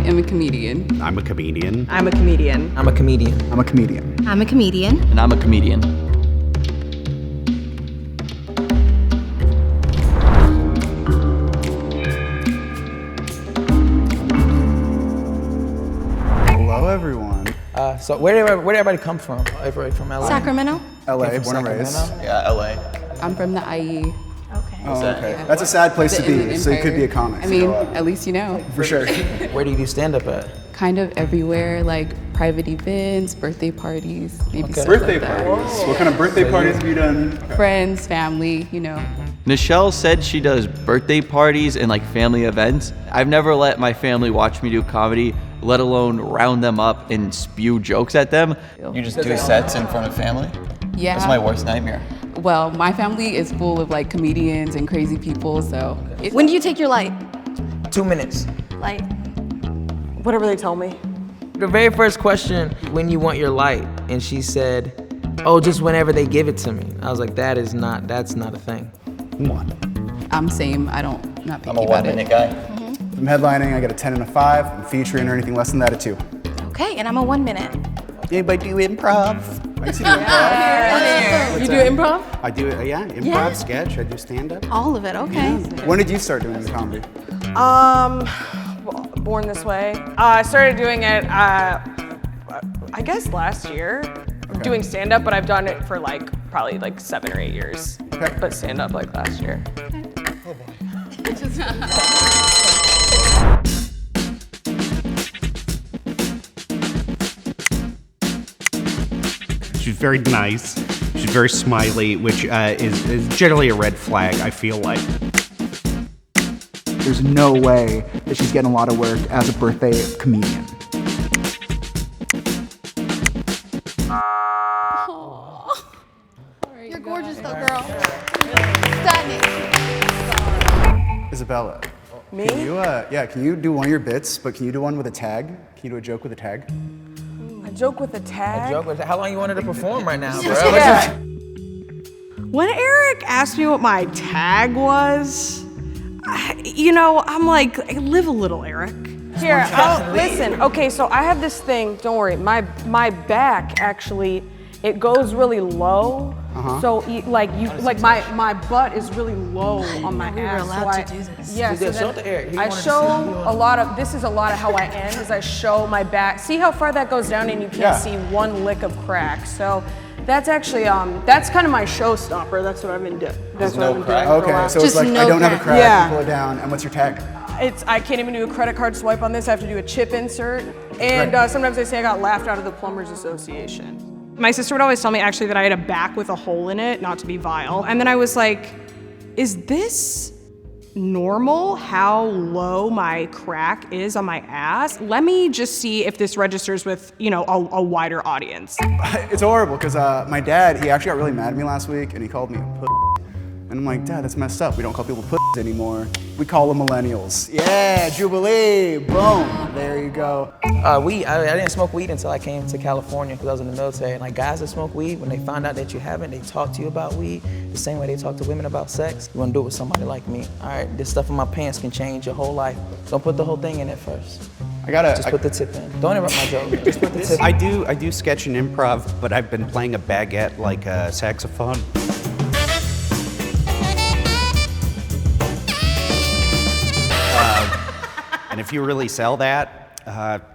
am a comedian. I'm a comedian. I'm a comedian. I'm a comedian. I'm a comedian. I'm a comedian. And I'm a comedian. Hello, everyone. So where did everybody come from? Everybody from LA? Sacramento. LA, From born and raised. Sacramento? Yeah, LA. I'm from the IE. Okay. Oh, okay. Yeah. That's a sad place to The be, Inland so you could be a Empire. comic. I mean, at least you know. for sure. Where do you do stand-up at? Kind of everywhere, like private events, birthday parties, maybe stuff Birthday like that. parties. What kind of birthday parties have you done? Friends, family, you know. Nichelle said she does birthday parties and like family events. I've never let my family watch me do comedy, let alone round them up and spew jokes at them. You just do sets in front of family? Yeah. That's my worst nightmare. Well, my family is full of like comedians and crazy people, so. When do you take your light? 2 minutes. Light. Whatever they tell me. The very first question, when you want your light, and she said, "Oh, just whenever they give it to me." I was like, that's not a thing. Come on. I'm same. I don't, not picky I'm a about 1 minute it. guy. If I'm headlining, I get a 10 and a 5. I'm featuring or anything less than that, a 2. Okay, and I'm a 1 minute. Anybody do improv? I used to do improv. You do improv? I do it, yeah, improv, Yeah. sketch, I do stand-up. All of it, okay. When did you start doing the comedy? Well, born this way. I started doing it, I guess last year. Doing stand-up, but I've done it for like probably like 7 or 8 years. Okay. But stand-up like last year. She's very nice. She's very smiley, which is generally a red flag, I feel like. There's no way that she's getting a lot of work as a birthday comedian. You're gorgeous though, girl. Stunning. Isabella. Me? Can you, can you do one of your bits, but can you do one with a tag? Can you do a joke with a tag? A joke with a tag. How long you wanted to perform right now, bro? Yeah. When Eric asked me what my tag was, I'm like, live a little, Eric. Here, listen. Okay, so I have this thing. Don't worry. My back actually, it goes really low. So my butt is really low on my we were ass. allowed so to do this. Yeah. Do So this. Show then it to Eric. He I wanted to show see you a lot of. This is a lot of how I end. Is I show my back. See how far that goes down, and you can't see one lick of crack. So. That's actually, that's kind of my showstopper. That's what I've been doing. That's what I've been doing. Okay, so it's Just like, no I don't have a crack. crack, Yeah. you pull it down, and what's your tag? I can't even do a credit card swipe on this. I have to do a chip insert. And sometimes I say I got laughed out of the Plumbers Association. My sister would always tell me actually that I had a back with a hole in it, not to be vile. And then I was like, is this normal how low my crack is on my ass? Let me just see if this registers with, a wider audience. It's horrible, because my dad, he actually got really mad at me last week, and he called me a pussy. And I'm like, Dad, that's messed up. We don't call people pussies anymore. We call them millennials. Yeah, Jubilee, boom, there you go. Weed, I didn't smoke weed until I came to California because I was in the military. And like guys that smoke weed, when they find out that you haven't, they talk to you about weed the same way they talk to women about sex. You wanna do it with somebody like me. All right, this stuff in my pants can change your whole life. Don't put the whole thing in it first. Just put the tip in. Don't interrupt my joke. Just put the tip in. I do sketch and improv, but I've been playing a baguette like a saxophone. And if you really sell that,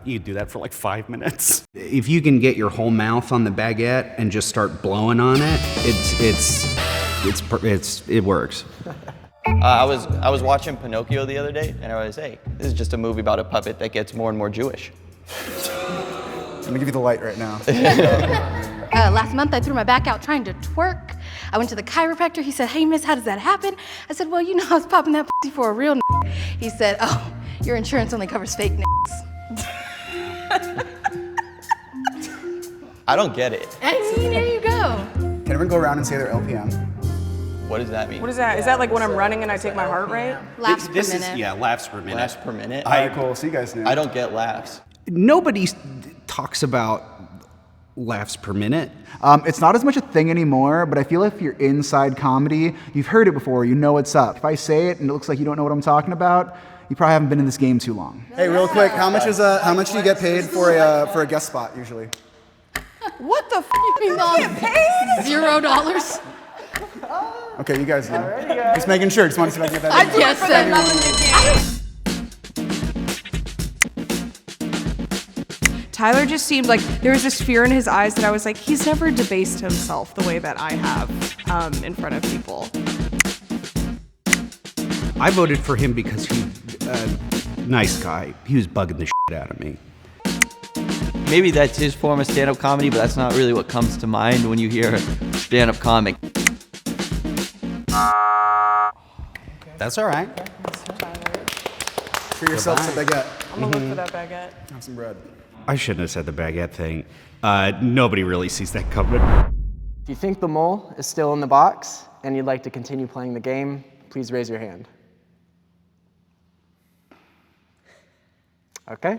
you do that for like 5 minutes. If you can get your whole mouth on the baguette and just start blowing on it, it works. I was watching Pinocchio the other day, and I was, hey, this is just a movie about a puppet that gets more and more Jewish. I'm gonna give you the light right now. Last month I threw my back out trying to twerk. I went to the chiropractor. He said, hey miss, how does that happen? I said, well, I was popping that pussy for a real He said, oh, your insurance only covers fake I don't get it. I mean, there you go. Can everyone go around and say their LPM? What does that mean? What is that? Is that like when I'm running and I take my heart rate? Laughs per This minute. is, laughs per minute. Laughs per minute? All right, cool, so you guys know. I don't get laughs. Nobody talks about laughs per minute. It's not as much a thing anymore, but I feel if you're inside comedy, you've heard it before, you know what's up. If I say it and it looks like you don't know what I'm talking about, you probably haven't been in this game too long. Hey, real quick, how much do you get paid for a guest spot usually? What the f? You get paid? $0. Okay, you guys do. Just making sure. Just want to see if I can get that. I guess Tyler just seemed like there was this fear in his eyes that I was like, he's never debased himself the way that I have in front of people. I voted for him because he's a nice guy. He was bugging the shit out of me. Maybe that's his form of stand-up comedy, but that's not really what comes to mind when you hear stand-up comic. That's all right. For yourself some baguette. I'm gonna look for that baguette. Have some bread. I shouldn't have said the baguette thing. Nobody really sees that coming. If you think the mole is still in the box and you'd like to continue playing the game, please raise your hand. Okay.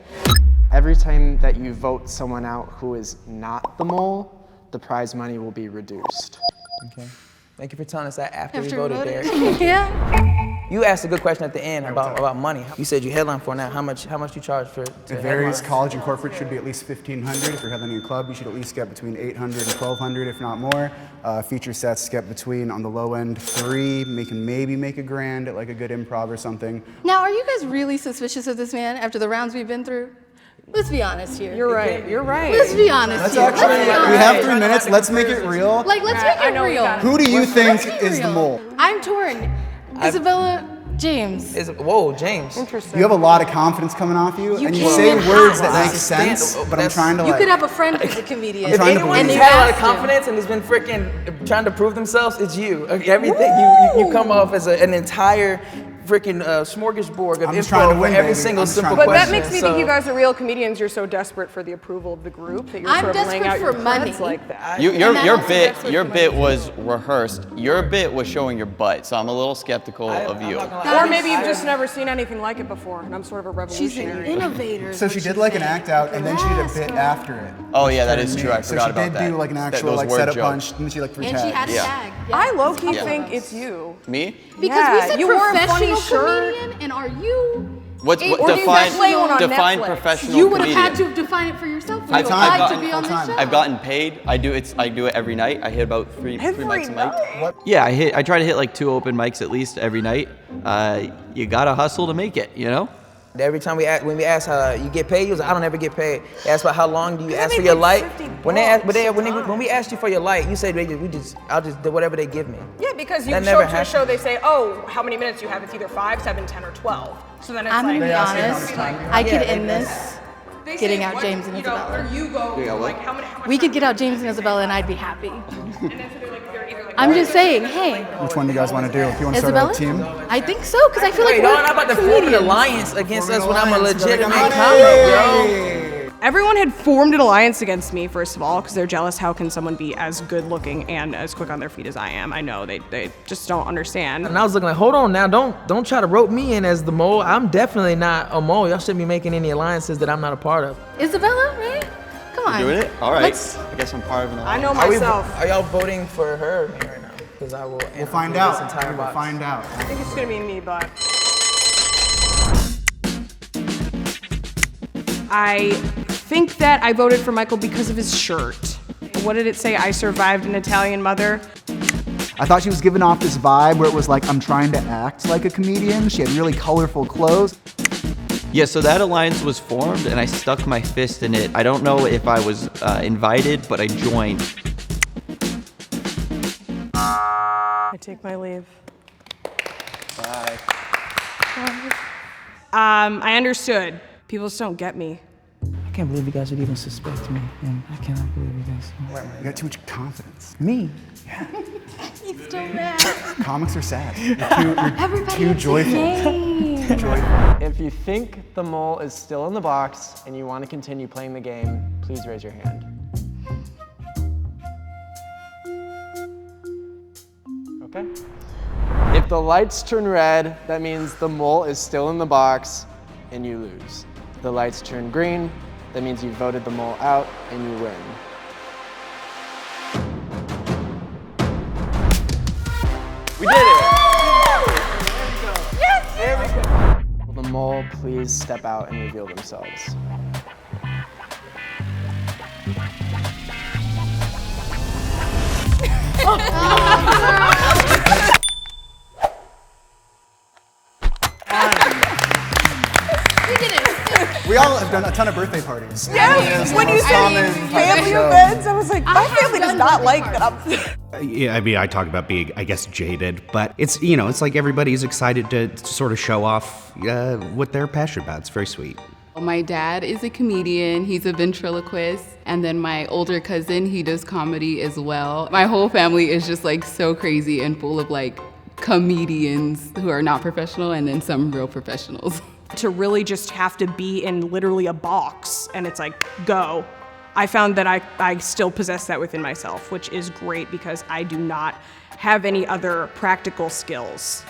Every time that you vote someone out who is not the mole, the prize money will be reduced. Okay. Thank you for telling us that after we voted, Derek. Yeah. You asked a good question at the end about money. You said you headline for now. How much you charge for? It varies. College and corporate should be at least $1,500. If you're headlining a club, you should at least get between $800 and $1,200, if not more. Feature sets get between, on the low end, $3. Maybe make $1,000 at like a good improv or something. Now, are you guys really suspicious of this man after the rounds we've been through? Let's be honest here. You're right. You're right. Let's be honest here. We have 3 minutes. Let's make it real. Like, let's make it real. Who do you think is the mole? I'm torn. Isabella, James. Whoa, James. Interesting. You have a lot of confidence coming off you, and you say words that make sense, but I'm trying to You could have a friend who's a comedian. If trying to anyone's believe. had a lot of confidence and has been freaking trying to prove themselves, it's you. Everything you come off as an entire freaking smorgasbord of I'm just trying info to for win, every baby. single I'm just simple trying to But question. that makes me think you guys are real comedians. You're so desperate for the approval of the group that you're I'm sort of laying out desperate your for money. plans like that. Your bit was rehearsed. Your bit was showing your butt, so I'm a little skeptical of you. Or maybe you've just never seen anything like it before, and I'm sort of a She's an revolutionary. innovator. So she did like an act out, and then she did a bit after it. Oh yeah, that is true. I So forgot she about that. did do like an actual Those like word setup jokes. punch, and then she like threw And tags. she had a Yeah. tag. I low-key Yeah. think it's you. Me? Because Yeah, we said you wore a funny professional shirt. comedian, and are you? What Or do you define play one on define Netflix? professional You would have comedian? had to define it for yourself. When I've you applied gotten- to be on this show. I've gotten paid. I do it every night. I hit about three Every mics a night? night. Yeah, I try to hit like 2 open mics at least every night. You gotta hustle to make it, you know? Every time when we ask how you get paid, he was like, I don't ever get paid. They asked about how long do you ask for your light. When we asked you for your light, you said I'll just do whatever they give me. Yeah, because you That show never up to a happened. show, they say, oh, how many minutes you have? It's either 5, 7, 10, or 12. So then it's I'm like, gonna be honest. I could Yeah, end this they getting say, out what, James and you know, Isabella. or you go, like, how much We could get out James and Isabella, and I'd be happy. And then so they're like, they're either like, I'm just saying, hey, Which one do you guys want to do? If you want to start Isabella. a team? I think so, because I feel like Wait, we're y'all not about to form an comedians. alliance against us when I'm a alliance, legitimate brother. comic, bro. Everyone had formed an alliance against me, first of all, because they're jealous. How can someone be as good looking and as quick on their feet as I am? I know, they just don't understand. And I was looking like, hold on now, don't try to rope me in as the mole. I'm definitely not a mole. Y'all shouldn't be making any alliances that I'm not a part of. Isabella, right? Come on. Doing it? All right. Let's- I guess I'm part of an I alliance. know Are, myself. are y'all voting for her or me right now? Because I will. We'll find this out. entire We'll box. find out. I think it's gonna be me, but I think that I voted for Michael because of his shirt. What did it say? I survived an Italian mother. I thought she was giving off this vibe where it was like, I'm trying to act like a comedian. She had really colorful clothes. Yeah, so that alliance was formed, and I stuck my fist in it. I don't know if I was invited, but I joined. I take my leave. Bye. I understood. People just don't get me. I can't believe you guys would even suspect me. And I cannot believe you guys. You got too much confidence. Me? He's still mad. Comics are sad. You're Everybody too has a joyful. name. If you think the mole is still in the box and you want to continue playing the game, please raise your hand. Okay. If the lights turn red, that means the mole is still in the box and you lose. If the lights turn green, that means you voted the mole out and you win. We did it! Yes! There we go. Will the mole please step out and reveal themselves? We all have done a ton of birthday parties. Yes, when you said family events, I was like, my family does not like that I'm... Yeah, I mean, I talk about being, I guess, jaded, but it's, you know, it's like everybody's excited to sort of show off what they're passionate about. It's very sweet. My dad is a comedian, he's a ventriloquist, and then my older cousin, he does comedy as well. My whole family is just like so crazy and full of like comedians who are not professional and then some real professionals. To really just have to be in literally a box and it's like, go. I found that I still possess that within myself, which is great because I do not have any other practical skills.